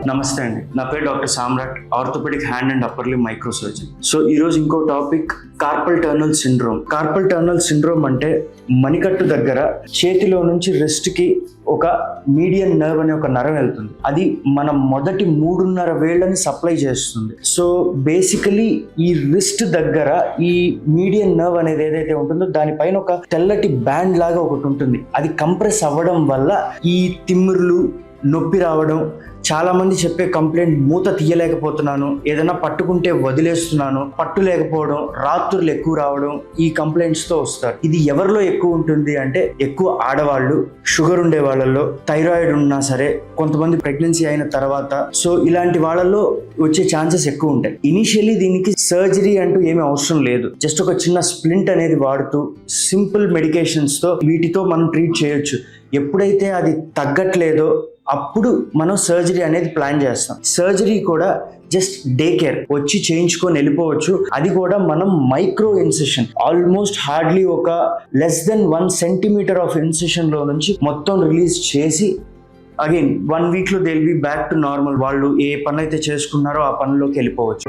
నమస్తే అండి, నా పేరు doctor Samrat, orthopaedic hand and upper limb micro surgeon. So ఈరోజు ఇంకో topic carpal tunnel syndrome. Carpal tunnel syndrome అంటే మణికట్టు దగ్గర చేతిలో నుంచి రిస్ట్కి ఒక మీడియన్ నర్వ్ అనే ఒక నరం వెళ్తుంది. అది మన మొదటి 3.5 వేళ్ళని సప్లై చేస్తుంది. సో బేసికలీ ఈ రిస్ట్ దగ్గర ఈ మీడియన్ నర్వ్ అనేది ఏదైతే ఉంటుందో దానిపైన ఒక తెల్లటి బ్యాండ్ లాగా ఒకటి ఉంటుంది. అది కంప్రెస్ అవ్వడం వల్ల ఈ తిమ్మిర్లు, నొప్పి రావడం, చాలా మంది చెప్పే కంప్లైంట్ మూత తీయలేకపోతున్నాను, ఏదైనా పట్టుకుంటే వదిలేస్తున్నాను, పట్టు లేకపోవడం, రాత్రులు ఎక్కువ రావడం, ఈ కంప్లైంట్స్ తో వస్తారు. ఇది ఎవరిలో ఎక్కువ ఉంటుంది అంటే ఎక్కువ ఆడవాళ్ళు, షుగర్ ఉండే వాళ్ళలో, థైరాయిడ్ ఉన్నా సరే, కొంతమంది ప్రెగ్నెన్సీ అయిన తర్వాత, సో ఇలాంటి వాళ్ళలో వచ్చే ఛాన్సెస్ ఎక్కువ ఉంటాయి. ఇనిషియలీ దీనికి సర్జరీ అంటూ ఏమీ అవసరం లేదు. జస్ట్ ఒక చిన్న స్ప్లింట్ అనేది వాడుతూ సింపుల్ మెడికేషన్స్ తో వీటితో మనం ట్రీట్ చేయొచ్చు. ఎప్పుడైతే అది తగ్గట్లేదో అప్పుడు మనం సర్జరీ అనేది ప్లాన్ చేస్తాం. సర్జరీ కూడా జస్ట్ డే కేర్, వచ్చి చేయించుకొని వెళ్ళిపోవచ్చు. అది కూడా మనం మైక్రో ఇన్సిషన్, ఆల్మోస్ట్ హార్డ్లీ ఒక less than 1 centimetre of incision లో నుంచి మొత్తం రిలీజ్ చేసి అగైన్ 1 వీక్ లో they will be back to normal. వాళ్ళు ఏ పని అయితే చేసుకున్నారో ఆ పనిలోకి వెళ్ళిపోవచ్చు.